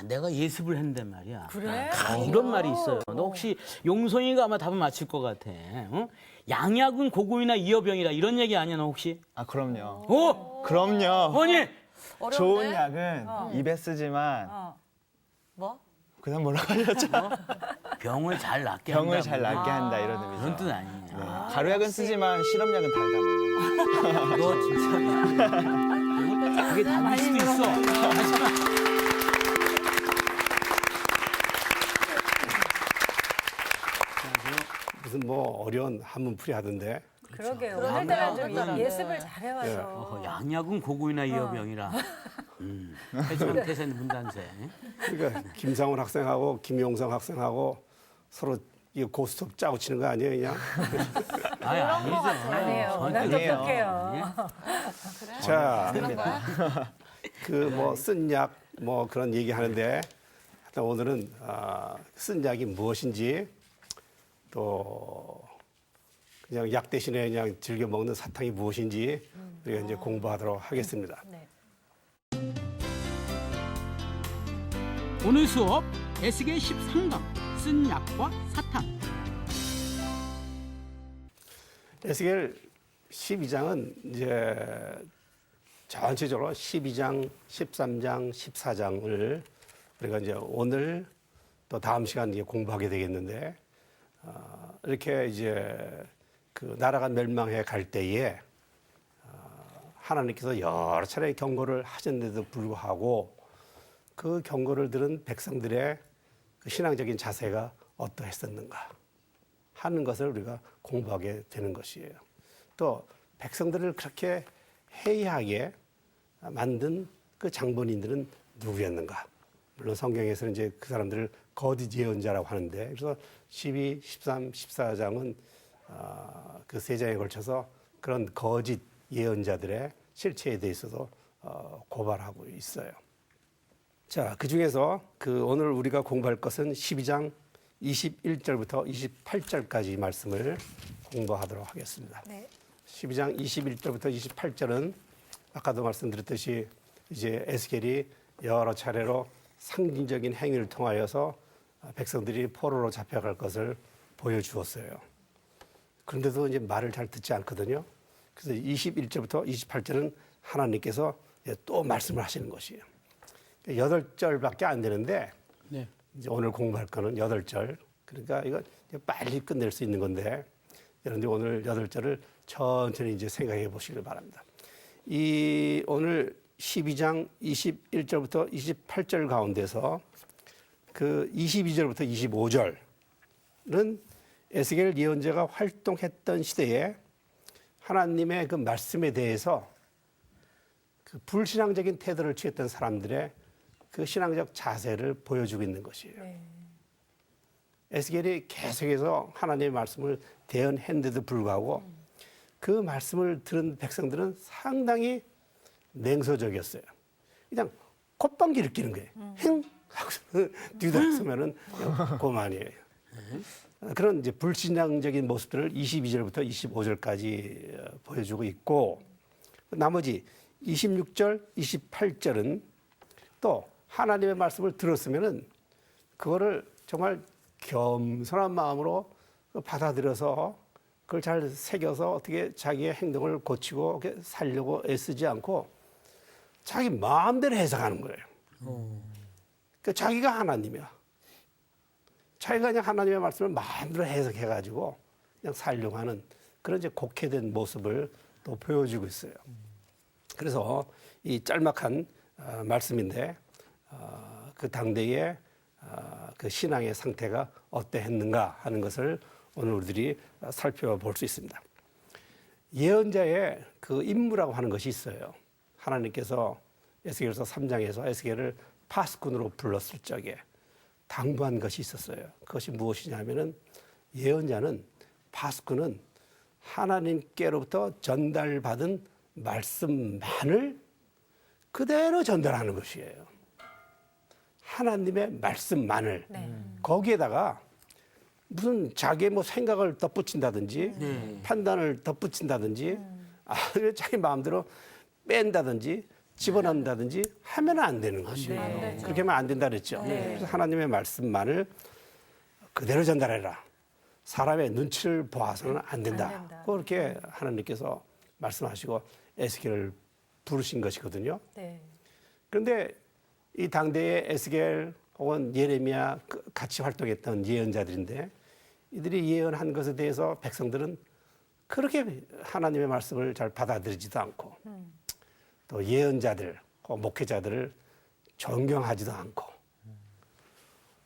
내가 예습을 했는데 말이야. 그래? 이런 말이 있어요. 너 혹시 용성이가 아마 답을 맞힐 것 같아. 어? 양약은 고구이나 이어병이라 이런 얘기 아니야, 너 혹시? 아, 그럼요. 어? 그럼요. 아니, 어려운데? 좋은 약은 입에 쓰지만 뭐? 그다음 뭐라고 하셨죠? 병을 잘 낫게 한다. 병을 잘 낫게 한다 이런 의미죠. 그런 뜻 아니냐. 네. 가루약은 쓰지만 실험약은 달다 뭐 이런 거. 너 진짜. 그게 답일 수도 있어. 하지만 무슨 뭐 어려운 한문풀이 하던데 그러게요. 그럴 때는 때는 좀 예습을 잘해와서. 양약은 고구이나 이어병이라. 해천 태생 분단세. 그러니까 김상훈 학생하고 김용성 학생하고 서로 이 고스톱 짜고 치는 거 아니에요 그냥? 아니죠. 아니에요. 저한테 난 그렇게 똑똑해요. 자, 그 뭐 쓴 약 뭐 그런 얘기 하는데 하여튼 오늘은 쓴 약이 무엇인지 또 그냥 약 대신에 그냥 즐겨 먹는 사탕이 무엇인지 우리가 이제 공부하도록 하겠습니다. 네. 오늘 수업 에스겔 13강 쓴 약과 사탕. 에스겔 12장은 이제 전체적으로 12장, 13장, 14장을 우리가 이제 오늘 또 다음 시간 이제 공부하게 되겠는데 이렇게 이제 그 나라가 멸망해 갈 때에 하나님께서 여러 차례 경고를 하셨는데도 불구하고 그 경고를 들은 백성들의 그 신앙적인 자세가 어떠했었는가 하는 것을 우리가 공부하게 되는 것이에요. 또 백성들을 그렇게 해이하게 만든 그 장본인들은 누구였는가? 물론 성경에서는 이제 그 사람들을 거짓 예언자라고 하는데 그래서 12, 13, 14장은 그 세 장에 걸쳐서 그런 거짓 예언자들의 실체에 대해서도 고발하고 있어요. 자, 그 중에서 그 오늘 우리가 공부할 것은 12장 21절부터 28절까지 말씀을 공부하도록 하겠습니다. 네. 12장 21절부터 28절은 아까도 말씀드렸듯이 이제 에스겔이 여러 차례로 상징적인 행위를 통하여서 백성들이 포로로 잡혀갈 것을 보여주었어요. 그런데도 이제 말을 잘 듣지 않거든요. 그래서 21절부터 28절은 하나님께서 또 말씀을 하시는 것이에요. 8절밖에 안 되는데 네. 이제 오늘 공부할 거는 8절. 그러니까 이거 빨리 끝낼 수 있는 건데 여러분들 오늘 8절을 천천히 이제 생각해 보시길 바랍니다. 이 오늘 12장 21절부터 28절 가운데서 그 22절부터 25절은 에스겔 예언자가 활동했던 시대에 하나님의 그 말씀에 대해서 그 불신앙적인 태도를 취했던 사람들의 그 신앙적 자세를 보여주고 있는 것이에요. 네. 에스겔이 계속해서 하나님의 말씀을 대언했는데도 불구하고 그 말씀을 들은 백성들은 상당히 냉소적이었어요. 그냥 콧방귀를 끼는 거예요. 행! 하고서 뒤돌아서면은 그만이에요. 그런 이제 불신앙적인 모습들을 22절부터 25절까지 보여주고 있고 나머지 26절, 28절은 또 하나님의 말씀을 들었으면은 그거를 정말 겸손한 마음으로 받아들여서 그걸 잘 새겨서 어떻게 자기의 행동을 고치고 살려고 애쓰지 않고 자기 마음대로 해석하는 거예요. 그러니까 자기가 하나님이야. 자기가 그냥 하나님의 말씀을 마음대로 해석해가지고 그냥 살려고 하는 그런 이제 곡해된 모습을 또 보여주고 있어요. 그래서 이 짤막한 말씀인데 그 당대의 그 신앙의 상태가 어떠했는가 하는 것을 오늘 우리들이 살펴볼 수 있습니다. 예언자의 그 임무라고 하는 것이 있어요. 하나님께서 에스겔서 3장에서 에스겔을 파수꾼으로 불렀을 적에 당부한 것이 있었어요. 그것이 무엇이냐면은 예언자는 파수꾼은 하나님께로부터 전달받은 말씀만을 그대로 전달하는 것이에요. 하나님의 말씀만을 거기에다가 무슨 자기의 뭐 생각을 덧붙인다든지 판단을 덧붙인다든지 자기 마음대로 뺀다든지 집어넣는다든지 하면 안 되는 것이에요. 안 되죠. 그렇게 하면 안 된다 그랬죠. 그래서 하나님의 말씀만을 그대로 전달해라. 사람의 눈치를 보아서는 안 된다. 안 된다. 그렇게 하나님께서 말씀하시고 에스겔을 부르신 것이거든요. 네. 그런데 이 당대의 에스겔 혹은 예레미야 같이 활동했던 예언자들인데 이들이 예언한 것에 대해서 백성들은 그렇게 하나님의 말씀을 잘 받아들이지도 않고 또 예언자들, 목회자들을 존경하지도 않고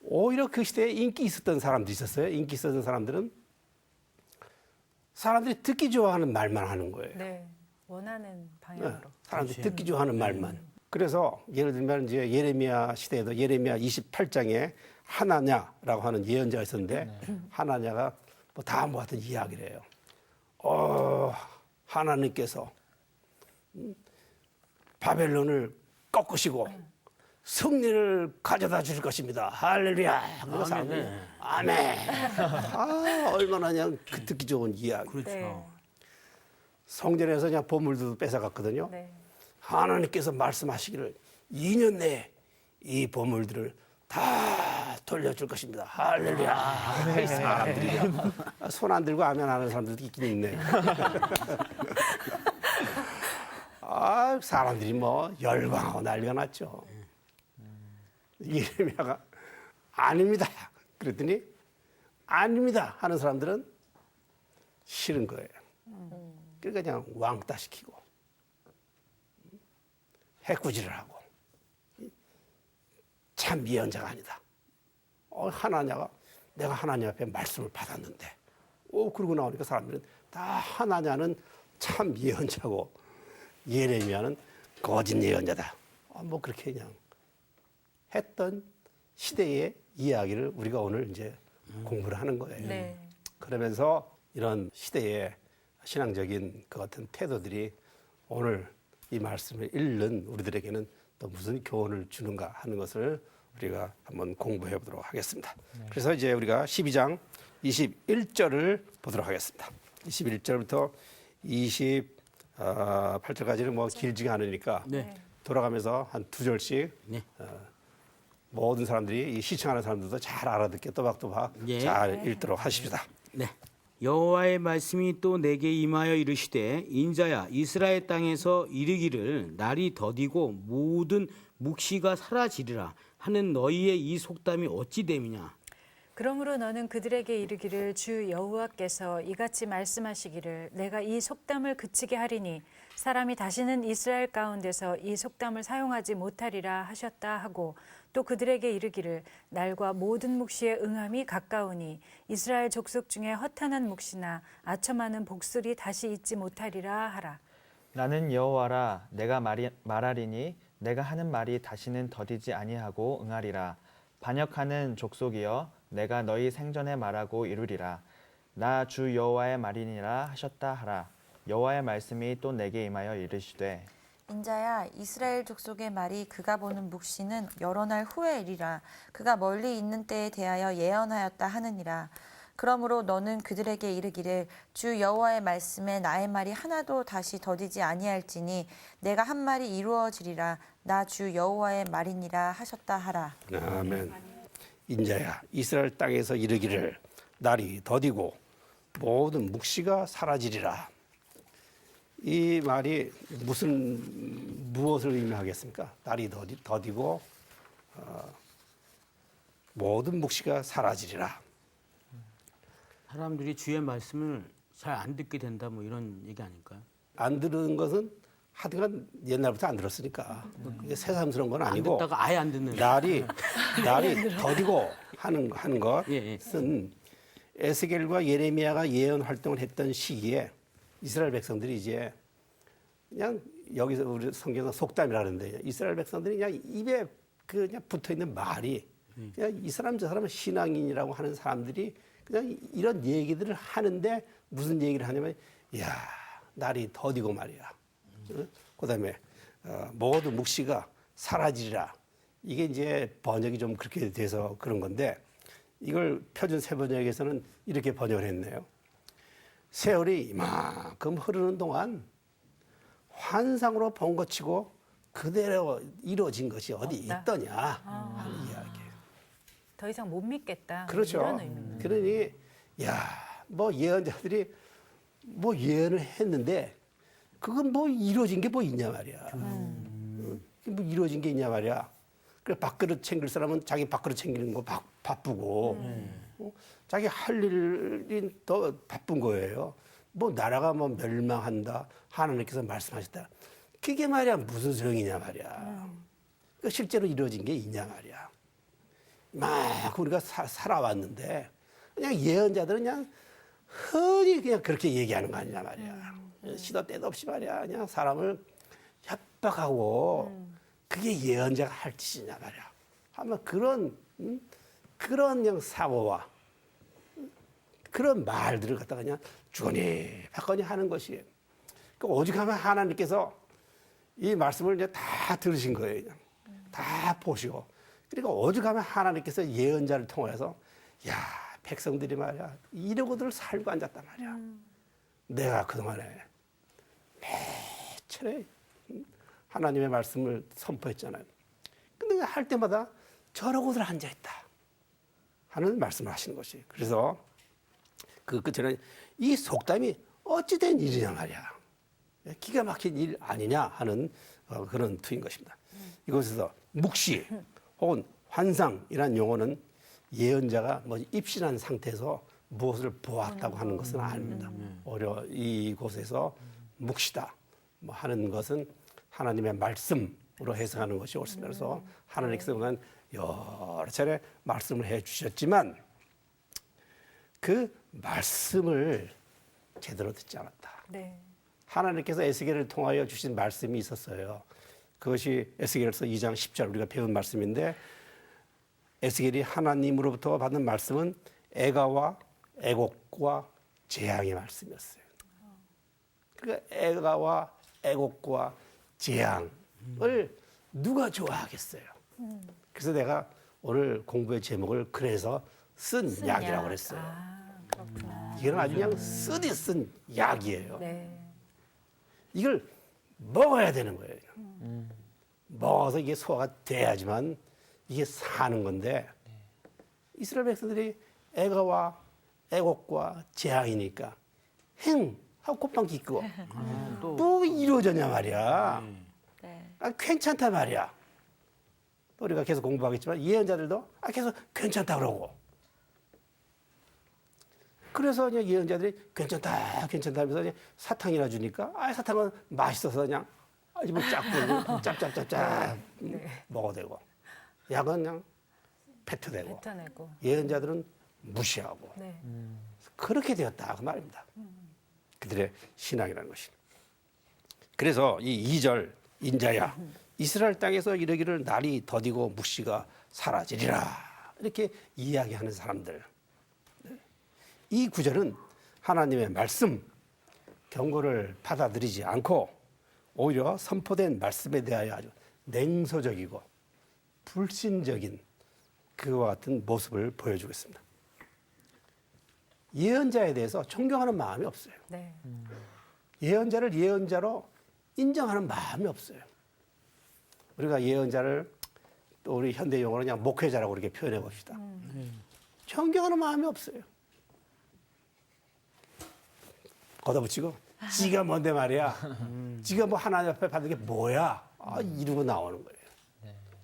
오히려 그 시대에 인기 있었던 사람도 있었어요. 인기 있었던 사람들은 사람들이 듣기 좋아하는 말만 하는 거예요. 네. 원하는 방향으로. 사람들이 듣기 좋아하는 말만. 그래서 예를 들면 이제 예레미야 시대에도 예레미야 28장에 하나냐라고 하는 예언자가 있었는데 하나냐가 뭐 다음과 같은 이야기를 해요. 하나님께서 바벨론을 꺾으시고 승리를 가져다 줄 것입니다. 할렐루야. 그래서 사람들이 아멘. 얼마나 그냥 그 듣기 좋은 이야기. 그렇죠. 네. 성전에서 그냥 보물도 뺏어갔거든요. 네. 하나님께서 말씀하시기를 2년 내에 이 보물들을 다 돌려줄 것입니다. 할렐루야. 이 사람들이 손 안 들고 아멘 하는 사람들도 있긴 있네. 사람들이 뭐 열광하고 난리가 났죠. 예레미야가 아닙니다. 그랬더니 아닙니다 하는 사람들은 싫은 거예요. 그러니까 그냥 왕따 시키고 해꾸지를 하고 참 예언자가 아니다. 하나냐가 내가 하나님 앞에 말씀을 받았는데 그러고 나오니까 사람들은 다 하나냐는 참 예언자고 예레미야는 거짓 예언자다. 뭐 그렇게 그냥 했던 시대의 이야기를 우리가 오늘 이제 공부를 하는 거예요. 네. 그러면서 이런 시대의 신앙적인 그 같은 태도들이 오늘 이 말씀을 읽는 우리들에게는 또 무슨 교훈을 주는가 하는 것을 우리가 한번 공부해 보도록 하겠습니다. 그래서 이제 우리가 12장 21절을 보도록 하겠습니다. 21절부터 28절까지는 뭐 길지가 않으니까 네. 돌아가면서 한 두 절씩 네. 모든 사람들이 이 시청하는 사람들도 잘 알아듣게 또박또박 예. 잘 읽도록 하십시다. 네. 여호와의 말씀이 또 내게 임하여 이르시되 인자야 이스라엘 땅에서 이르기를 날이 더디고 모든 묵시가 사라지리라 하는 너희의 이 속담이 어찌 됨이냐. 그러므로 너는 그들에게 이르기를 주 여호와께서 이같이 말씀하시기를 내가 이 속담을 그치게 하리니 사람이 다시는 이스라엘 가운데서 이 속담을 사용하지 못하리라 하셨다 하고 또 그들에게 이르기를 날과 모든 묵시의 응함이 가까우니 이스라엘 족속 중에 허탄한 묵시나 아첨하는 복술이 다시 있지 못하리라 하라. 나는 여호와라 내가 말하리니 내가 하는 말이 다시는 더디지 아니하고 응하리라. 반역하는 족속이여 내가 너희 생전에 말하고 이루리라. 나 주 여호와의 말이니라 하셨다 하라. 여호와의 말씀이 또 내게 임하여 이르시되 인자야 이스라엘 족속의 말이 그가 보는 묵시는 여러 날 후에 이리라. 그가 멀리 있는 때에 대하여 예언하였다 하느니라. 그러므로 너는 그들에게 이르기를 주 여호와의 말씀에 나의 말이 하나도 다시 더디지 아니할지니 내가 한 말이 이루어지리라. 나 주 여호와의 말이니라 하셨다 하라. 아멘. 인자야 이스라엘 땅에서 이르기를 날이 더디고 모든 묵시가 사라지리라. 이 말이 무엇을 의미하겠습니까? 날이 더디고 모든 묵시가 사라지리라. 사람들이 주의 말씀을 잘 안 듣게 된다 뭐 이런 얘기 아닐까요? 안 들은 것은 하여간 옛날부터 안 들었으니까 그게 새삼스러운 건 아니고 안 듣다가 아예 안 듣는. 날이 더디고 하는 예. 것은 에스겔과 예레미야가 예언 활동을 했던 시기에 이스라엘 백성들이 이제 그냥 여기서 우리 성경은 속담이라 그러는데 이스라엘 백성들이 그냥 입에 그냥 붙어 있는 말이 그냥 이 사람 저 사람은 신앙인이라고 하는 사람들이 그냥 이런 얘기들을 하는데 무슨 얘기를 하냐면 야 날이 더디고 말이야. 그다음에 모든 묵시가 사라지리라. 이게 이제 번역이 좀 그렇게 돼서 그런 건데 이걸 표준 세번역에서는 이렇게 번역을 했네요. 세월이 이만큼 흐르는 동안 환상으로 본 것 치고 그대로 이루어진 것이 어디 없다. 있더냐 하는 이야기예요. 더 이상 못 믿겠다. 그렇죠. 이런 의미입니다. 그러니 뭐 예언자들이 뭐 예언을 했는데 그건 뭐 이루어진 게 뭐 있냐 말이야. 뭐 이루어진 게 있냐 말이야. 그래 밥그릇 챙길 사람은 자기 밥그릇 챙기는 거 바쁘고 자기 할 일이 더 바쁜 거예요. 뭐 나라가 뭐 멸망한다 하나님께서 말씀하셨다. 그게 말이야 무슨 소용이냐 말이야. 그 실제로 이루어진 게 있냐 말이야. 막 우리가 살아왔는데 그냥 예언자들은 그냥 흔히 그냥 그렇게 얘기하는 거 아니냐 말이야. 시도 때도 없이 말이야. 그냥 사람을 협박하고 그게 예언자가 할 짓이냐 말이야. 아마 그런 그냥 사고와 그런 말들을 갖다가 그냥 주거니 받거니 하는 것이. 그 오죽하면 하나님께서 이 말씀을 이제 다 들으신 거예요. 그냥. 다 보시고. 그러니까 오죽하면 하나님께서 예언자를 통해서 야 백성들이 말이야 이러고들 살고 앉았단 말이야. 내가 그동안에 매철에 하나님의 말씀을 선포했잖아요. 근데 할 때마다 저러고들 앉아있다 하는 말씀을 하시는 것이. 그래서 그 끝에는 이 속담이 어찌된 일이냐 말이야. 기가 막힌 일 아니냐 하는 그런 투인 것입니다. 이곳에서 묵시 혹은 환상이라는 용어는 예언자가 뭐 입신한 상태에서 무엇을 보았다고 하는 것은 아닙니다. 오히려 이곳에서 묵시다 뭐 하는 것은 하나님의 말씀으로 해석하는 것이 옳습니다. 그래서 하나님께서 그동안 여러 차례 말씀을 해 주셨지만 그 말씀을 제대로 듣지 않았다. 네. 하나님께서 에스겔을 통하여 주신 말씀이 있었어요. 그것이 에스겔서 2장 10절 우리가 배운 말씀인데 에스겔이 하나님으로부터 받은 말씀은 애가와 애곡과 재앙의 말씀이었어요. 그러니까 애가와 애곡과 재앙을 누가 좋아하겠어요? 그래서 내가 오늘 공부의 제목을 그래서 쓴 약이라고 그랬어요. 그렇구나. 이건 아주 그냥 쓰디 쓴 약이에요. 네. 이걸 먹어야 되는 거예요. 먹어서 이게 소화가 돼야지만 이게 사는 건데 이스라엘 백성들이 애가와 애곡과 재앙이니까 행 하고 콧방 기고 또 이루어졌냐 말이야. 네. 괜찮다 말이야. 또 우리가 계속 공부하겠지만 예언자들도 계속 괜찮다 그러고. 그래서 그냥 예언자들이 괜찮다 하면서 그냥 사탕이나 주니까 사탕은 맛있어서 그냥 입을 쫙 벌고 짭짭짭짭 먹어도 되고 약은 그냥 뱉어대고 뱉어내고. 예언자들은 무시하고 네. 그렇게 되었다 그 말입니다. 그들의 신앙이라는 것이. 그래서 이 2절 인자야 이스라엘 땅에서 이르기를 날이 더디고 묵시가 사라지리라 이렇게 이야기하는 사람들. 이 구절은 하나님의 말씀 경고를 받아들이지 않고 오히려 선포된 말씀에 대하여 아주 냉소적이고 불신적인 그와 같은 모습을 보여주고 있습니다. 예언자에 대해서 존경하는 마음이 없어요. 네. 예언자를 예언자로 인정하는 마음이 없어요. 우리가 예언자를 또 우리 현대 용어로 그냥 목회자라고 이렇게 표현해 봅시다. 존경하는 마음이 없어요. 걷어붙이고 지가 뭔데 말이야. 지가 뭐 하나님 앞에 받은 게 뭐야. 이러고 나오는 거예요.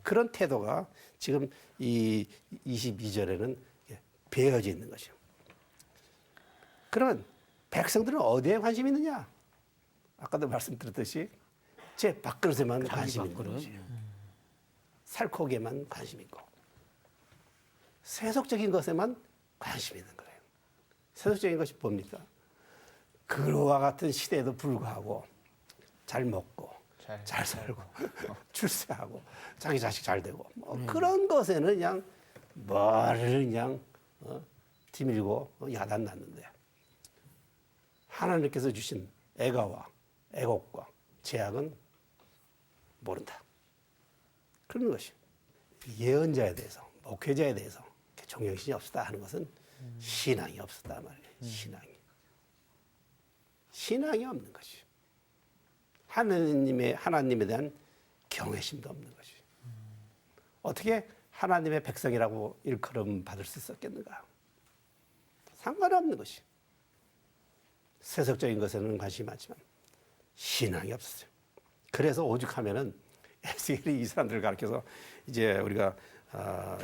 그런 태도가 지금 이 22절에는 배어져 있는 것이요. 그러면 백성들은 어디에 관심이 있느냐? 아까도 말씀드렸듯이 제 밥그릇에만 관심이 있는 것이에요. 살코기에만 관심이 있고 세속적인 것에만 관심이 있는 거예요. 세속적인 것이 뭡니까? 그와 같은 시대에도 불구하고 잘 먹고 잘 살고 출세하고 자기 자식 잘 되고 그런 것에는 그냥 머리를 그냥 뒤밀고 야단 났는데 하나님께서 주신 애가와 애곡과 제약은 모른다. 그런 것이 예언자에 대해서 목회자에 대해서 존경심이 없었다 하는 것은 신앙이 없었다 말이에요. 신앙이 없는 것이 하나님에 대한 경외심도 없는 것이. 어떻게 하나님의 백성이라고 일컬음 받을 수 있었겠는가? 상관없는 것이. 세속적인 것에는 관심이 많지만 신앙이 없었어요. 그래서 오죽하면은 에스겔이 이 사람들을 가르쳐서 이제 우리가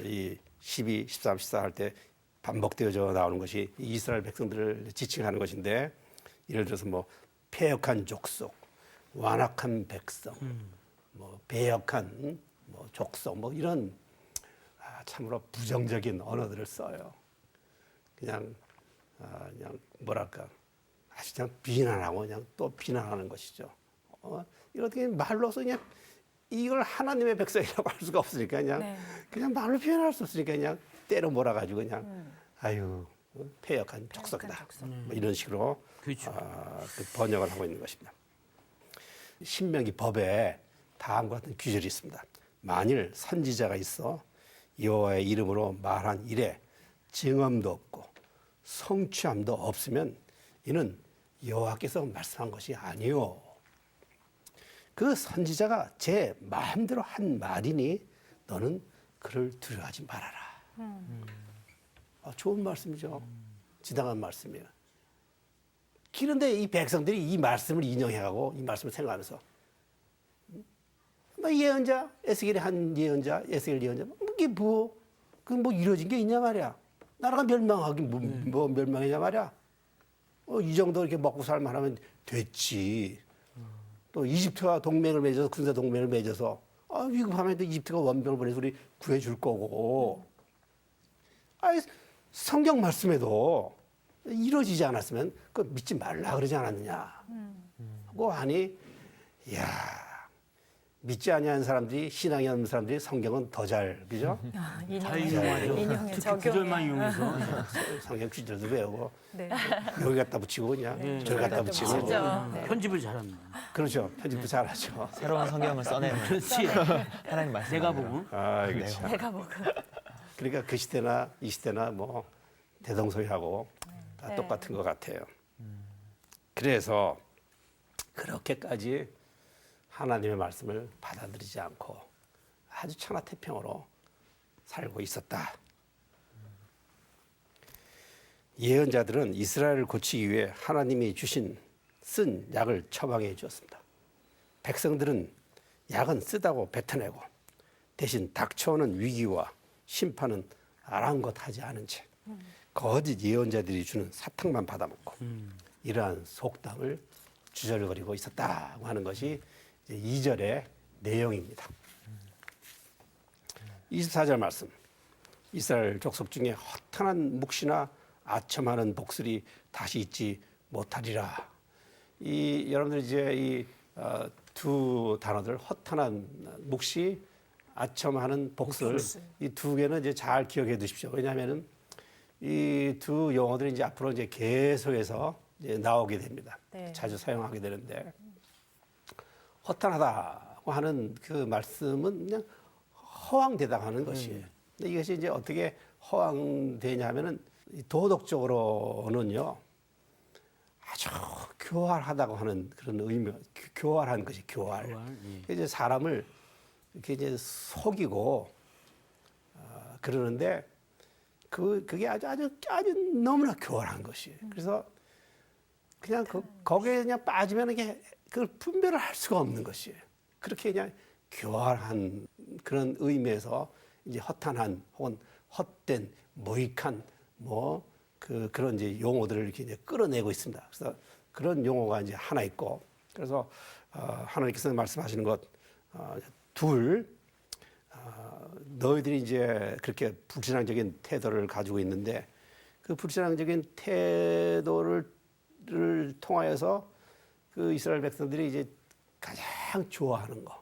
이 12, 13, 14 할 때 반복되어져 나오는 것이 이스라엘 백성들을 지칭하는 것인데, 예를 들어서 뭐 패역한 족속, 완악한 백성, 뭐 배역한 뭐 족속, 뭐 이런 참으로 부정적인 언어들을 써요. 그냥 뭐랄까, 아주 그냥 비난하고 그냥 또 비난하는 것이죠. 이렇게 말로서 그냥 이걸 하나님의 백성이라고 할 수가 없으니까 그냥 네. 그냥 말로 표현할 수 없으니까 그냥 때려 몰아가지고 그냥 아유 패역한 족속이다. 뭐 이런 식으로 그렇죠. 그 번역을 하고 있는 것입니다. 신명기 법에 다음과 같은 규절이 있습니다. 만일 선지자가 있어 여호와의 이름으로 말한 일에 증언도 없고 성취함도 없으면 이는 여호와께서 말씀한 것이 아니요. 그 선지자가 제 마음대로 한 말이니 너는 그를 두려워하지 말아라. 좋은 말씀이죠. 지당한 말씀이에요. 그런데 이 백성들이 이 말씀을 인용해가고 이 말씀을 생각하면서 뭐 예언자, 에스겔이 한 예언자, 에스겔 예언자, 이게 뭐, 그 뭐 이루어진 게 있냐 말이야. 나라가 멸망하긴 뭐 멸망이냐 말이야. 이 정도 이렇게 먹고 살만하면 됐지. 또 이집트와 동맹을 맺어서 군사 동맹을 맺어서 위급하면 또 이집트가 원병을 보내서 우리 구해줄 거고. 성경 말씀에도 이루어지지 않았으면 그 믿지 말라 그러지 않았느냐. 하고 하니, 이야, 믿지 아니하는 사람들이, 신앙이 없는 사람들이 성경은 더 잘, 그죠? 잘 이용하죠. 인용해 특히 적용해. 구절만 이용해서. 성경 구절도 외우고 네. 여기 갖다 붙이고 그냥 저기 갖다 붙이고. 붙이죠. 네. 편집을 잘합니다. 그렇죠. 편집도 잘하죠. 새로운 성경을 써내는 그렇지. 하나님 말씀. 내가 보고. 아이고 참. 내가 먹은. 그러니까 그 시대나 이 시대나 뭐 대동소이하고 다 네. 똑같은 것 같아요. 그래서 그렇게까지 하나님의 말씀을 받아들이지 않고 아주 천하태평으로 살고 있었다. 예언자들은 이스라엘을 고치기 위해 하나님이 쓴 약을 처방해 주었습니다. 백성들은 약은 쓰다고 뱉어내고 대신 닥쳐오는 위기와 심판은 아랑곳하지 않은 채 거짓 예언자들이 주는 사탕만 받아먹고 이러한 속담을 주저거리고 있었다고 하는 것이 2절의 내용입니다. 24절 말씀. 이스라엘 족속 중에 허탄한 묵시나 아첨하는 복술이 다시 있지 못하리라. 여러분들 이제 두 단어들 허탄한 묵시, 아첨하는 복술 이 두 개는 이제 잘 기억해 두십시오. 왜냐하면은 이 두 용어들이 이제 앞으로 이제 계속해서 이제 나오게 됩니다. 네. 자주 사용하게 되는데 허탄하다고 하는 그 말씀은 그냥 허황되다 하는 것이에요. 근데 이것이 이제 어떻게 허황되냐면은 도덕적으로는요 아주 교활하다고 하는 그런 의미, 교활한 것이 교활. 이제 사람을 이렇게 이제 속이고 그러는데 그게 아주 너무나 교활한 것이에요. 그래서 그냥 거기에 그냥 빠지면 이게 그걸 분별을 할 수가 없는 것이에요. 그렇게 그냥 교활한 그런 의미에서 이제 허탄한 혹은 헛된 무익한 그런 이제 용어들을 이렇게 이제 끌어내고 있습니다. 그래서 그런 용어가 이제 하나 있고, 그래서 하나님께서 말씀하시는 것 너희들이 이제 그렇게 불신앙적인 태도를 가지고 있는데 그 불신앙적인 태도를 통하여서 그 이스라엘 백성들이 이제 가장 좋아하는 거,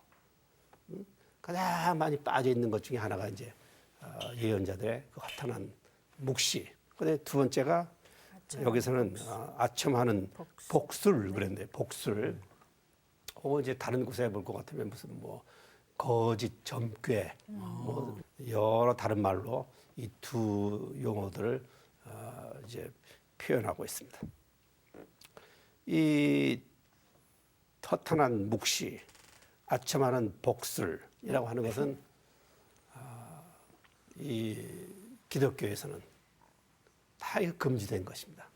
가장 많이 빠져 있는 것 중에 하나가 이제 예언자들의 그 허탄한 묵시. 근데 두 번째가 여기서는 아첨하는 복술 그랬는데 복술. 이제 다른 곳에 볼 것 같으면 무슨 거짓 점괘 여러 다른 말로 이 두 용어들을 이제 표현하고 있습니다. 이 허탄한 묵시, 아첨하는 복술이라고 하는 것은 이 기독교에서는 다 이거 금지된 것입니다.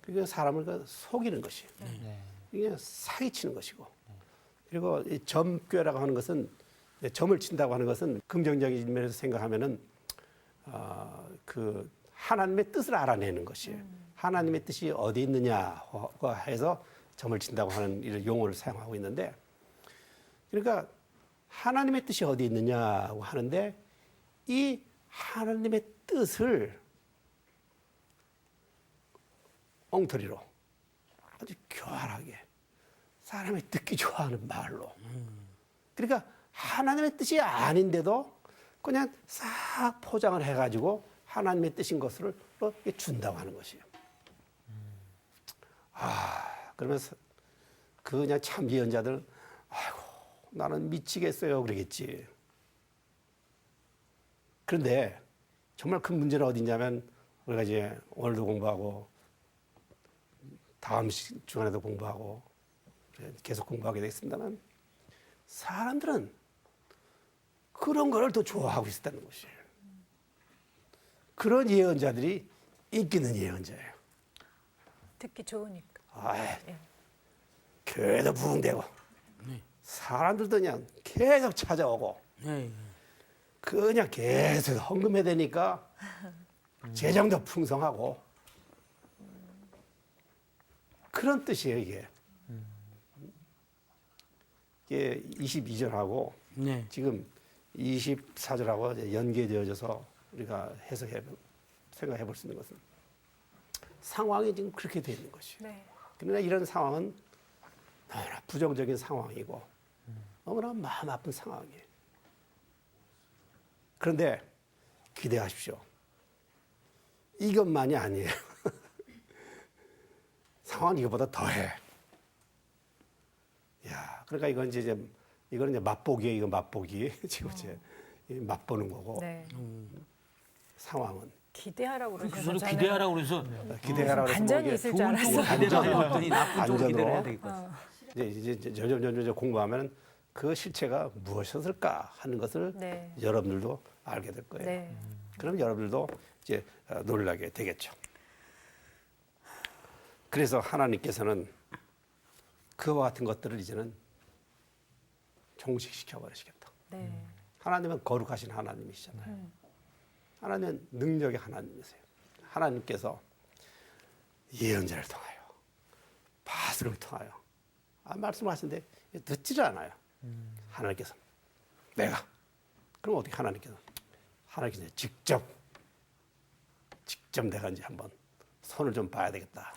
그리고 사람을 속이는 것이에요. 이게 사기치는 것이고, 그리고 이 점괘라고 하는 것은 점을 친다고 하는 것은 긍정적인 면에서 생각하면은 그 하나님의 뜻을 알아내는 것이에요. 하나님의 뜻이 어디 있느냐 해서 점을 친다고 하는 이런 용어를 사용하고 있는데, 그러니까 하나님의 뜻이 어디 있느냐고 하는데 이 하나님의 뜻을 엉터리로 아주 교활하게 사람이 듣기 좋아하는 말로, 그러니까 하나님의 뜻이 아닌데도 그냥 싹 포장을 해가지고 하나님의 뜻인 것을 준다고 하는 것이에요. 그러면서 그냥 참 예언자들은 아이고 나는 미치겠어요 그러겠지. 그런데 정말 큰 문제는 어디냐면, 우리가 이제 오늘도 공부하고 다음 주간에도 공부하고 계속 공부하게 되겠습니다만, 사람들은 그런 거를 더 좋아하고 있었다는 것이에요. 그런 예언자들이 인기 있는 예언자예요. 듣기 좋으니까. 교회도 부흥되고 사람들도 그냥 계속 찾아오고 네. 그냥 계속 헌금해야 되니까 재정도 풍성하고 그런 뜻이에요, 이게. 이게 22절하고 네. 지금 24절하고 연계되어져서 우리가 생각해 볼 수 있는 것은 상황이 지금 그렇게 되어 있는 것이에요. 네. 그러나 이런 상황은 너무나 부정적인 상황이고 너무나 마음 아픈 상황이에요. 그런데 기대하십시오. 이것만이 아니에요. 상황은 이것보다 더해. 야, 그러니까 이건 이거는 이제 맛보기예요. 이거 맛보기. 지금 이제 맛보는 거고. 네. 상황은 기대하라고 그래서 그러셔서 기대하라고 그래서 기대하라고 해서 반전이 있을 줄 좋은 쪽으로 알았어요. 기대를 하려더니 나쁜 쪽으로 기대를 해야 안전으로. 되겠 것 같아요. 이제 점점 공부하면 그 실체가 무엇이었을까 하는 것을 네. 여러분들도 알게 될 거예요. 네. 그럼 여러분들도 이제 놀라게 되겠죠. 그래서 하나님께서는 그와 같은 것들을 이제는 종식시켜 버리시겠다. 네. 하나님은 거룩하신 하나님이시잖아요. 하나님은 능력의 하나님이세요. 하나님께서 예언자를 통하여, 바술을 통하여 말씀하시는데 듣지를 않아요. 하나님께서 내가 그럼 어떻게 하나님께서 직접 내가 이제 한번 손을 좀 봐야 되겠다.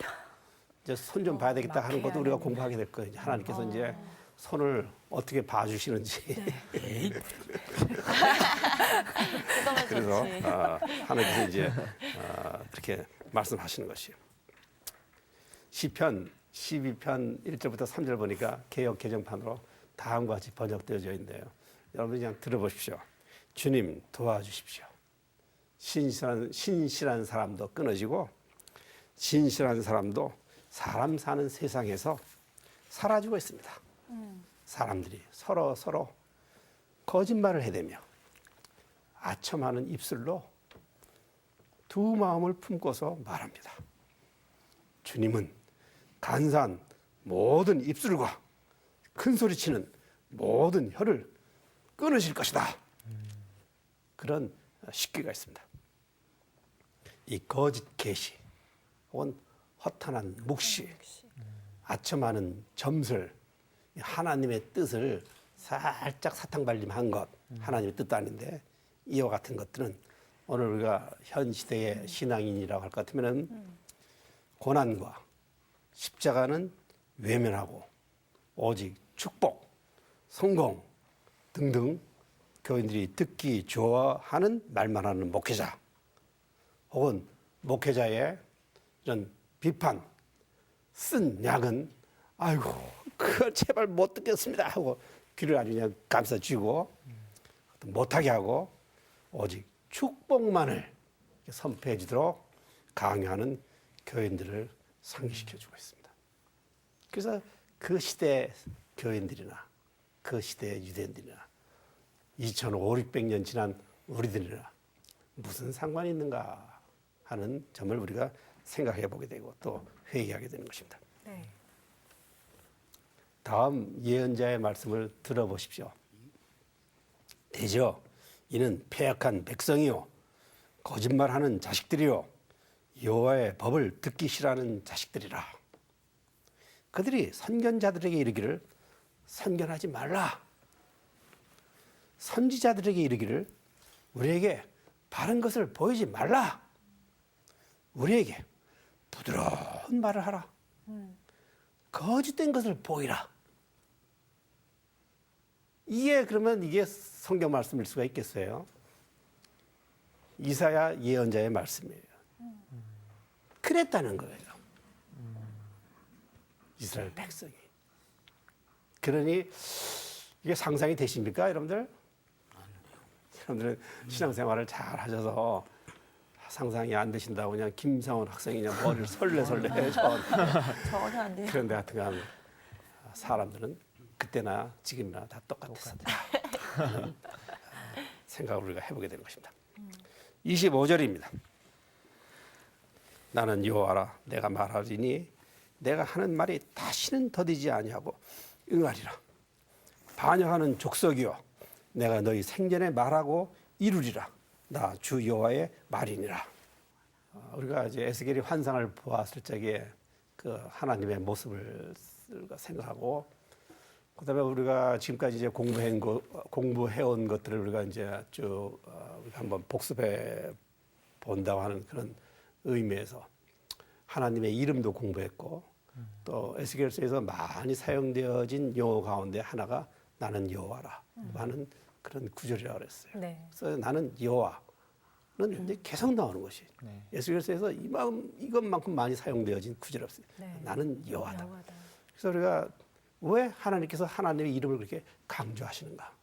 이제 손 좀 봐야 되겠다 하는 것도 우리가 공부하게 될 거예요. 이제 하나님께서 이제 손을 어떻게 봐주시는지. 그래서 하나님께서 이제 그렇게 말씀하시는 것이에요. 시편 12편 1절부터 3절 보니까 개역 개정판으로 다음과 같이 번역되어져 있는데요. 여러분 그냥 들어보십시오. 주님 도와주십시오. 신실한 사람도 끊어지고 진실한 사람도 사람 사는 세상에서 사라지고 있습니다. 사람들이 서로 거짓말을 해대며 아첨하는 입술로 두 마음을 품고서 말합니다. 주님은 간사한 모든 입술과 큰 소리치는 모든 혀를 끊으실 것이다. 그런 식기가 있습니다. 이 거짓 계시 혹은 허탄한 묵시, 아첨하는 점술, 하나님의 뜻을 살짝 사탕발림한 것, 하나님의 뜻도 아닌데 이와 같은 것들은 오늘 우리가 현 시대의 신앙인이라고 할 것 같으면 고난과 십자가는 외면하고 오직 축복, 성공 등등 교인들이 듣기 좋아하는 말만 하는 목회자 혹은 목회자의 이런 비판, 쓴 약은 아이고 그걸 제발 못 듣겠습니다 하고 귀를 아주 그냥 감싸쥐고 못하게 하고 오직 축복만을 선포해 주도록 강요하는 교인들을 상기시켜 주고 있습니다. 그래서 그 시대 교인들이나 그 시대의 유대인들이나 2500년 지난 우리들이나 무슨 상관이 있는가 하는 점을 우리가 생각해 보게 되고 또 회의하게 되는 것입니다. 네. 다음 예언자의 말씀을 들어보십시오. 대저 이는 패역한 백성이요 거짓말하는 자식들이요 여호와의 법을 듣기 싫어하는 자식들이라. 그들이 선견자들에게 이르기를 선견하지 말라. 선지자들에게 이르기를 우리에게 바른 것을 보이지 말라. 우리에게 부드러운 말을 하라. 거짓된 것을 보이라. 그러면 이게 성경 말씀일 수가 있겠어요? 이사야 예언자의 말씀이에요. 그랬다는 거예요. 이스라엘 백성이. 그러니 이게 상상이 되십니까, 여러분들? 여러분들은 신앙생활을 잘 하셔서 상상이 안 되신다고 그냥 김상원 학생이 그냥 머리를 설레설레 해서 전혀 안 돼요. 그런데 하여튼간 사람들은 그때나 지금이나 다 똑같았다 하는 생각을 우리가 해보게 되는 것입니다. 25절입니다. 나는 여호와라 내가 말하리니 내가 하는 말이 다시는 더디지 아니하고 응하리라. 반역하는 족속이여 내가 너희 생전에 말하고 이루리라. 나 주 여호와의 말이니라. 우리가 이제 에스겔이 환상을 보았을 적에 그 하나님의 모습을 생각하고 그다음에 우리가 지금까지 이제 공부해온 것들을 우리가 이제 쭉 우리가 한번 복습해 본다고 하는 그런 의미에서 하나님의 이름도 공부했고 또 에스겔서에서 많이 사용되어진 용어 가운데 하나가 나는 여호와라 하는 그런 구절이라고 그랬어요. 네. 그래서 나는 여호와는 이제 계속 나오는 것이 네. 에스겔서에서 이것만큼 많이 사용되어진 구절이 없어요. 네. 나는 여호와다. 여호와다. 그래서 우리가 왜 하나님께서 하나님의 이름을 그렇게 강조하시는가?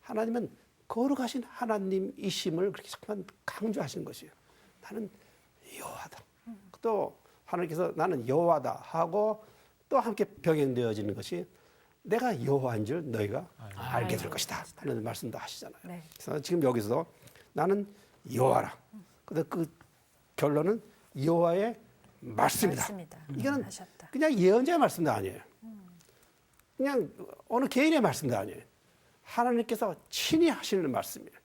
하나님은 거룩하신 하나님이심을 그렇게 자꾸만 강조하시는 것이에요. 나는 여호와다. 또 하나님께서 나는 여호와다 하고 또 함께 병행되어지는 것이 내가 여호와인 줄 너희가 알게 될 것이다 하는 말씀도 하시잖아요. 네. 그래서 지금 여기서도 나는 여호와라. 근데 그 결론은 여호와의 말씀이다. 말씀이다. 이거는 하셨다. 그냥 예언자의 말씀도 아니에요. 그냥 어느 개인의 말씀도 아니에요. 하나님께서 친히 하시는 말씀이에요.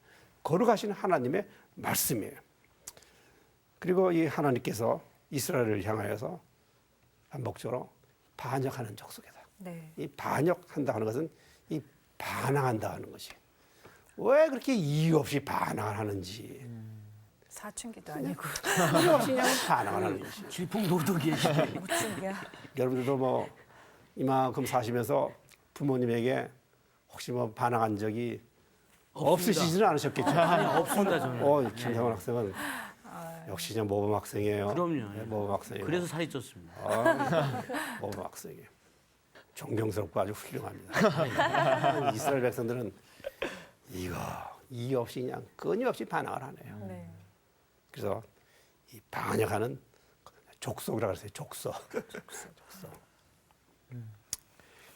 거룩하신 하나님의 말씀이에요. 그리고 이 하나님께서 이스라엘을 향하여서 반복적으로 반역하는 족속이다. 네. 이 반역한다 하는 것은 이 반항한다 하는 것이 왜 그렇게 이유 없이 반항을 하는지 사춘기도 아니고 이유 없이 그냥 반항을 하는 것이 질풍노도기에 무슨이야? 여러분들도 뭐 이만큼 사시면서 부모님에게 혹시 뭐 반항한 적이 없으시지는 않으셨겠죠? 아니 없습니다 저는. 김상원 학생은 역시 그냥 모범 학생이에요. 그럼요. 네, 모범 학생이에요. 그래서 살이 쪘습니다. 모범 학생이에요. 존경스럽고 아주 훌륭합니다. 이스라엘 백성들은 이유 없이 그냥 끊임없이 반항을 하네요. 네. 그래서 이 반역하는 족속이라고 그랬어요. 족속.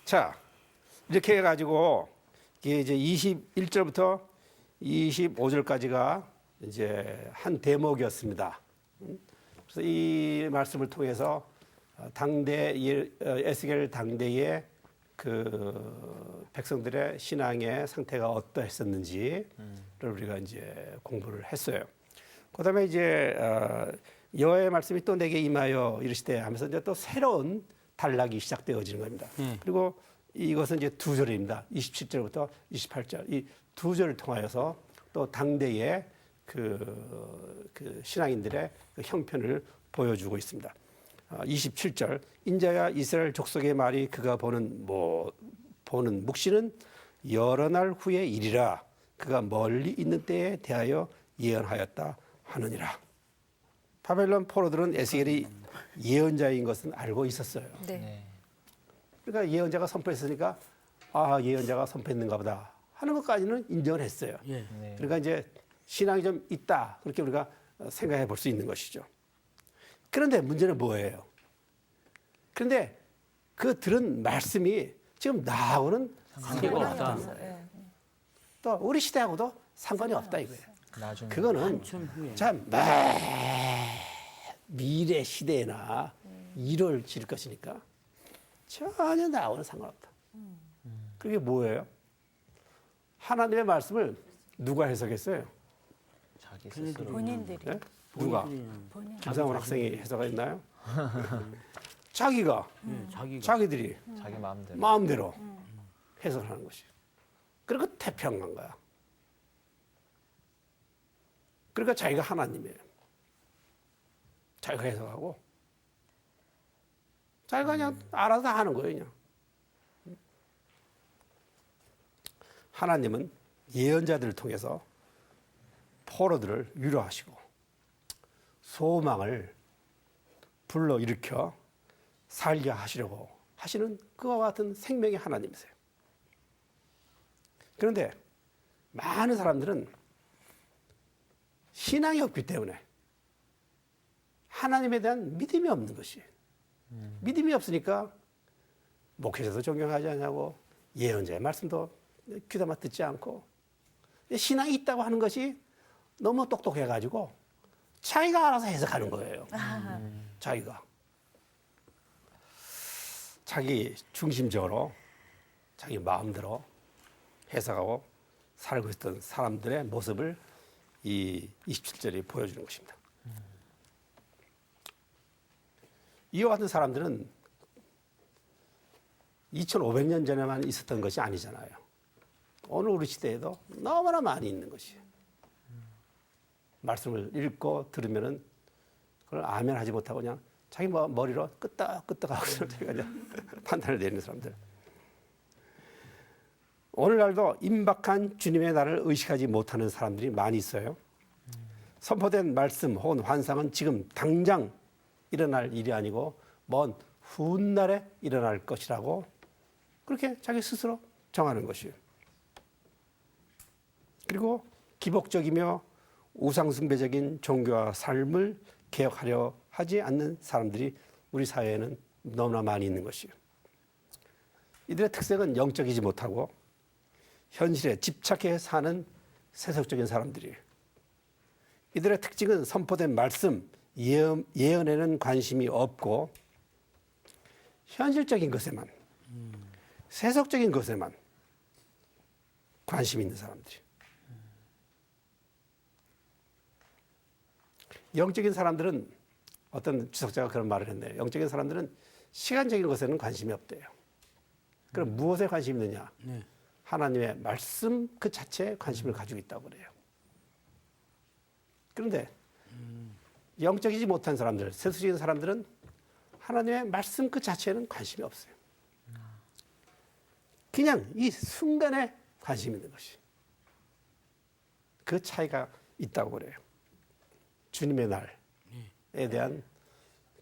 자, 이렇게 해가지고 이게 이제 21절부터 25절까지가 이제 한 대목이었습니다. 그래서 이 말씀을 통해서 에스겔 당대의 그 백성들의 신앙의 상태가 어떠했었는지를 우리가 이제 공부를 했어요. 그다음에 이제 여호와의 말씀이 또 내게 임하여 이르시되 하면서 이제 또 새로운 단락이 시작되어지는 겁니다. 그리고 이것은 이제 두 절입니다. 27절부터 28절 이 두 절을 통하여서 또 당대의 그 신앙인들의 그 형편을 보여주고 있습니다. 27절 인자야 이스라엘 족속의 말이 그가 보는 묵시는 여러 날 후에 일이라 그가 멀리 있는 때에 대하여 예언하였다 하느니라. 바벨론 포로들은 에스겔이 예언자인 것은 알고 있었어요. 네. 그러니까 예언자가 선포했으니까 예언자가 선포했는가 보다 하는 것까지는 인정을 했어요. 예. 네. 그러니까 이제 신앙이 좀 있다 그렇게 우리가 생각해 볼 수 있는 것이죠. 그런데 문제는 뭐예요? 그런데 그 들은 말씀이 지금 나하고는 관계가 없다. 예. 또 우리 시대하고도 상관이 없다 이거예요. 나중에 그거는 한참 후에. 참 미래 시대에나 이루어질 것이니까 전혀 나하고는 상관없다. 그게 뭐예요? 하나님의 말씀을 누가 해석했어요? 자기 스스로 본인들이 예? 누가? 본인. 김상훈 학생이 해석했나요? 자기가 자기가 자기들이 자기 마음대로. 마음대로 해석을 하는 것이. 그리고 태평한 거야. 그러니까 자기가 하나님이에요. 자기가 해석하고 자기가 그냥 알아서 다 하는 거예요. 그냥. 하나님은 예언자들을 통해서 포로들을 위로하시고 소망을 불러일으켜 살게 하시려고 하시는 그와 같은 생명의 하나님이세요. 그런데 많은 사람들은 신앙이 없기 때문에 하나님에 대한 믿음이 없는 것이. 믿음이 없으니까 목회자도 존경하지 않냐고 예언자의 말씀도 귀담아 듣지 않고 신앙이 있다고 하는 것이 너무 똑똑해가지고 자기가 알아서 해석하는 거예요. 자기가. 자기 중심적으로 자기 마음대로 해석하고 살고 있던 사람들의 모습을 이 27절이 보여주는 것입니다. 이와 같은 사람들은 2500년 전에만 있었던 것이 아니잖아요. 오늘 우리 시대에도 너무나 많이 있는 것이에요. 말씀을 읽고 들으면은 그걸 아멘 하지 못하고 그냥 자기 머리로 끄떡끄떡하고 그냥 판단을 내리는 사람들. 오늘날도 임박한 주님의 날을 의식하지 못하는 사람들이 많이 있어요. 선포된 말씀 혹은 환상은 지금 당장 일어날 일이 아니고 먼 훗날에 일어날 것이라고 그렇게 자기 스스로 정하는 것이에요. 그리고 기복적이며 우상숭배적인 종교와 삶을 개혁하려 하지 않는 사람들이 우리 사회에는 너무나 많이 있는 것이에요. 이들의 특색은 영적이지 못하고 현실에 집착해 사는 세속적인 사람들이에요. 이들의 특징은 선포된 말씀, 예언에는 관심이 없고 현실적인 것에만, 세속적인 것에만 관심이 있는 사람들이에요. 영적인 사람들은 어떤 주석자가 그런 말을 했네요. 영적인 사람들은 시간적인 것에는 관심이 없대요. 그럼 무엇에 관심이 있느냐? 네. 하나님의 말씀 그 자체에 관심을 가지고 있다고 그래요. 그런데 영적이지 못한 사람들, 세속적인 사람들은 하나님의 말씀 그 자체에는 관심이 없어요. 그냥 이 순간에 관심 있는 것이. 그 차이가 있다고 그래요. 주님의 날에 대한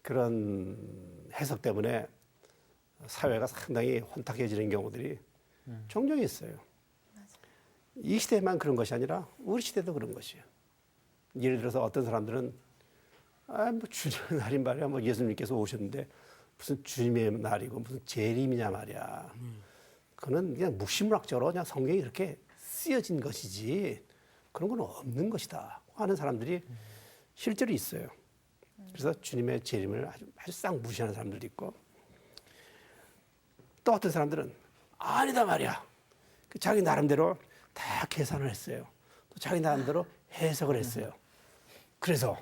그런 해석 때문에 사회가 상당히 혼탁해지는 경우들이 종종 있어요. 이 시대만 그런 것이 아니라 우리 시대도 그런 것이에요. 예를 들어서 어떤 사람들은 뭐 주님의 날인 말이야. 뭐 예수님께서 오셨는데 무슨 주님의 날이고 무슨 재림이냐 말이야. 그거는 그냥 묵시문학적으로 그냥 성경이 이렇게 쓰여진 것이지 그런 건 없는 것이다 하는 사람들이 실제로 있어요. 그래서 주님의 재림을 아주 싹 무시하는 사람들도 있고 또 어떤 사람들은 아니다 말이야. 자기 나름대로 다 계산을 했어요. 또 자기 나름대로 해석을 했어요. 그래서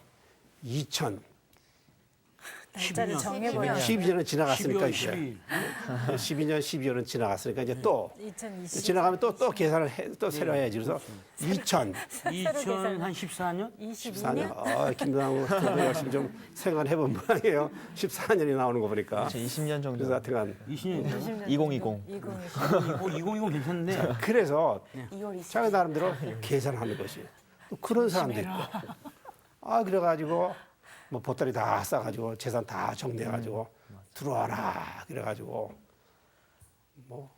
날짜를 정해버려. 12년은 지나갔으니까 12월 이제 12일. 12년, 12월은 지나갔으니까 이제 또 2020. 지나가면 또 계산을 또 새로 해야지. 그래서 2014년? 2014년. 김상우 열심히 좀 생각해본 모양이에요. 14년이 나오는 거 보니까. 20년 정도. 그래서 하여튼간 20년. 2020. 2020 괜찮은데. 그래서 2월 20일. 자기 나름대로 계산하는 것이 또 그런 사람도 있고. 그래가지고 뭐 보따리 다 싸가지고 재산 다 정리해가지고 들어와라 그래가지고 뭐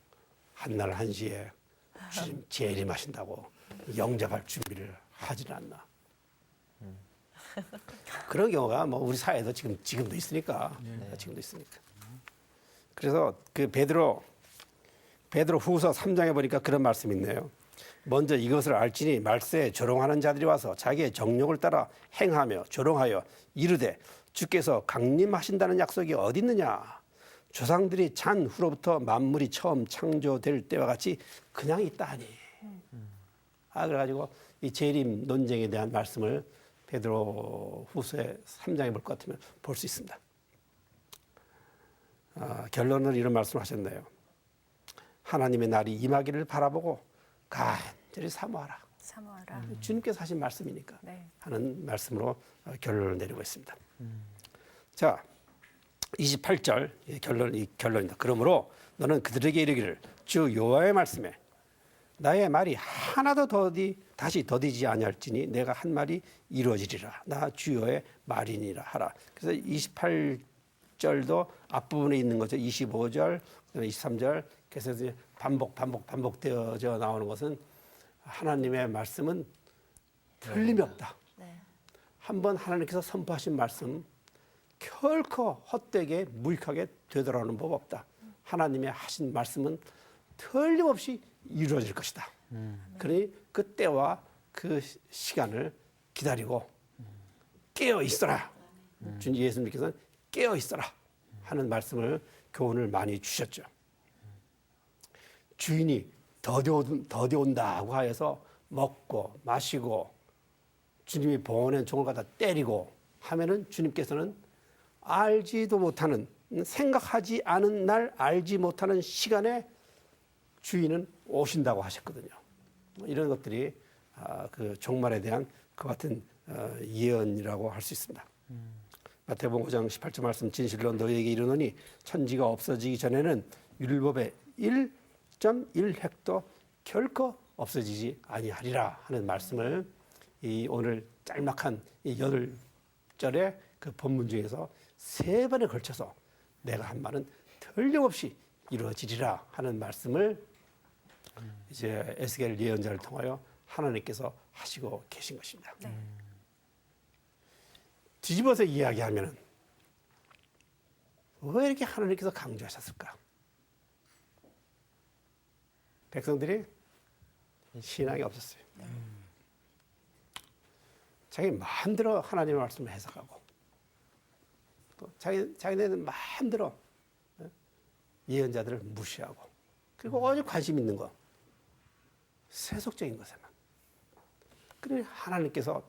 한날 한시에 주님 재림하신다고 영접할 준비를 하지는 않나. 그런 경우가 뭐 우리 사회에도 지금도 있으니까. 지금도 있으니까. 그래서 그 베드로 베드로 후서 3장에 보니까 그런 말씀이 있네요. 먼저 이것을 알지니 말세에 조롱하는 자들이 와서 자기의 정욕을 따라 행하며 조롱하여 이르되 주께서 강림하신다는 약속이 어디 있느냐. 조상들이 잔 후로부터 만물이 처음 창조될 때와 같이 그냥 있다 하니. 그래가지고 이 재림 논쟁에 대한 말씀을 베드로 후서의 3장에 볼 것 같으면 볼 수 있습니다. 결론을 이런 말씀을 하셨네요. 하나님의 날이 임하기를 바라보고 간절히 사모하라. 사모하라. 주님께서 하신 말씀이니까 네. 하는 말씀으로 결론을 내리고 있습니다. 자, 28절 이 결론입니다. 그러므로 너는 그들에게 이르기를 주 여호와의 말씀에 나의 말이 하나도 다시 더디지 아니할지니 내가 한 말이 이루어지리라. 나 주여의 말이니라 하라. 그래서 28절도 앞부분에 있는 거죠. 25절, 23절. 그래서 이제 반복되어져 나오는 것은 하나님의 말씀은 틀림이 없다. 네. 한번 하나님께서 선포하신 말씀 결코 헛되게 무익하게 되돌아오는 법 없다. 하나님의 하신 말씀은 틀림없이 이루어질 것이다. 그러니 그 때와 그 시간을 기다리고 깨어 있어라. 주님 예수님께서는 깨어 있어라 하는 말씀을 교훈을 많이 주셨죠. 주인이 더디 온다고 하여서 먹고 마시고 주님이 보낸 종을 갖다 때리고 하면은 주님께서는 알지도 못하는 생각하지 않은 날 알지 못하는 시간에 주인은 오신다고 하셨거든요. 이런 것들이 그 종말에 대한 그 같은 예언이라고 할 수 있습니다. 마태복음 5장 18절 말씀 진실로 너희에게 이르노니 천지가 없어지기 전에는 율법의 1.1획도 결코 없어지지 아니하리라 하는 말씀을 이 오늘 짤막한 이 8절의 그 본문 중에서 3번에 걸쳐서 내가 한 말은 틀림없이 이루어지리라 하는 말씀을 이제 에스겔 예언자를 통하여 하나님께서 하시고 계신 것입니다. 네. 뒤집어서 이야기하면은 왜 이렇게 하나님께서 강조하셨을까? 백성들이 신앙이 없었어요. 자기 마음대로 하나님의 말씀을 해석하고 또 자기네들 마음대로 예언자들을 무시하고 그리고 오직 관심 있는 거 세속적인 것에만. 그러니 하나님께서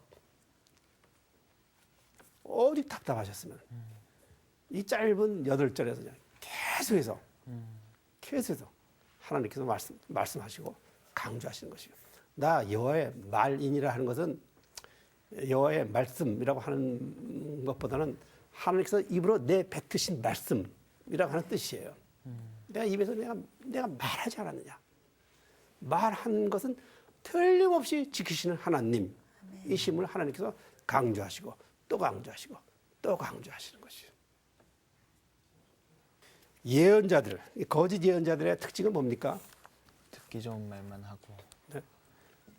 오직 답답하셨으면 이 짧은 8절에서 그냥 계속해서 하나님께서 말씀하시고 강조하시는 것이에요. 나 여호와의 말이니라 하는 것은 여호와의 말씀이라고 하는 것보다는 하나님께서 입으로 내뱉으신 말씀이라고 하는 뜻이에요. 내가 입에서 내가 말하지 않았느냐. 말한 것은 틀림없이 지키시는 하나님이심을 하나님께서 강조하시고 또 강조하시고 또 강조하시는 것이에요. 예언자들, 거짓 예언자들의 특징은 뭡니까? 듣기 좋은 말만 하고.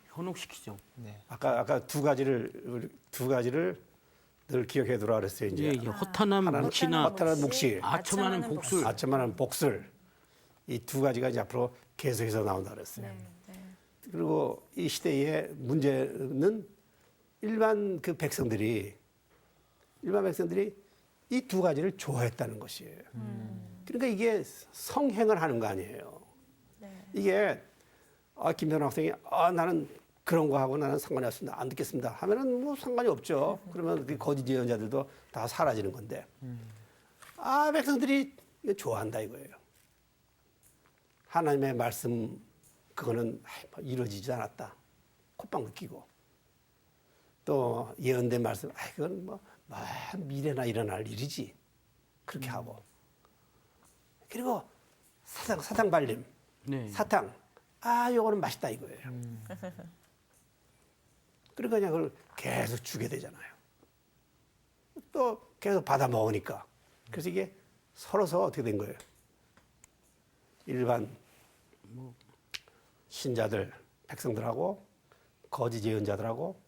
현혹시키죠. 네. 아까 두 가지를 늘 기억해 두라 그랬어요. 이제 예, 허탄한 하나는 묵시나 허탄한 묵시, 아첨하는 복술. 아첨하는 복술. 이 두 가지가 이제 앞으로 계속해서 나온다 그랬어요. 네. 그리고 이 시대의 문제는 일반 백성들이 이 두 가지를 좋아했다는 것이에요. 그러니까 이게 성행을 하는 거 아니에요. 네. 이게 김선호 학생이 나는 그런 거 하고 나는 상관이 없습니다. 안 듣겠습니다. 하면은 뭐 상관이 없죠. 그러면 그 거짓 예언자들도 다 사라지는 건데. 백성들이 이거 좋아한다 이거예요. 하나님의 말씀 그거는 이루어지지 않았다. 콧방귀 끼고. 또 예언된 말씀 그건 뭐 미래나 일어날 일이지. 그렇게 하고. 그리고 사탕 발림. 네. 사탕. 요거는 맛있다 이거예요. 그러니까 그냥 그걸 계속 주게 되잖아요. 또 계속 받아 먹으니까. 그래서 이게 서로서 어떻게 된 거예요? 일반 신자들, 백성들하고 거짓 예언자들하고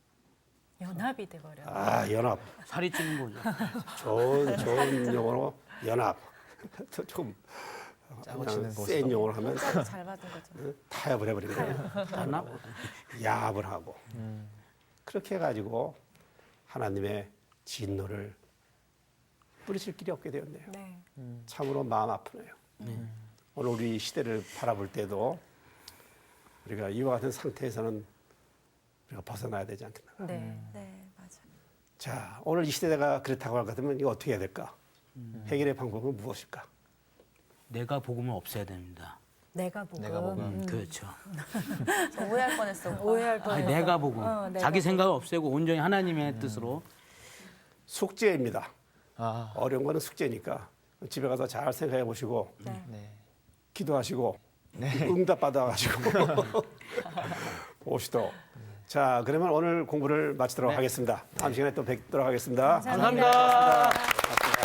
연합이 돼버려. 연합. 살이 찌는 거죠. 좋은 용어로 연합. 좀 짜고 그냥 치는 센 보수. 용어를 하면 공짜로 잘 받은 거죠. 타협을 해버린 거예요. 하나? 야합을 하고 그렇게 해가지고 하나님의 진노를 뿌리칠 길이 없게 되었네요. 네. 참으로 마음 아프네요. 오늘 우리 시대를 바라볼 때도 우리가 이와 같은 상태에서는 우리가 벗어나야 되지 않겠나. 네. 네, 맞아요. 자, 오늘 이 시대가 그렇다고 할 것 같으면 이거 어떻게 해야 될까? 해결의 방법은 무엇일까? 내가 복음을 없애야 됩니다. 내가 복음. 내가 복음. 그렇죠. 저 오해할 뻔했어. 오빠. 오해할 아니, 뻔했어. 내가 복음. 내가 자기 생각을 없애고 온전히 하나님의 뜻으로. 숙제입니다. 아, 어려운 거는 숙제니까 집에 가서 잘 생각해 보시고 네. 네. 기도하시고 응답 받아가지고 오시도록. 자, 그러면 오늘 공부를 마치도록 하겠습니다. 다음 시간에 또 뵙도록 하겠습니다. 감사합니다. 감사합니다.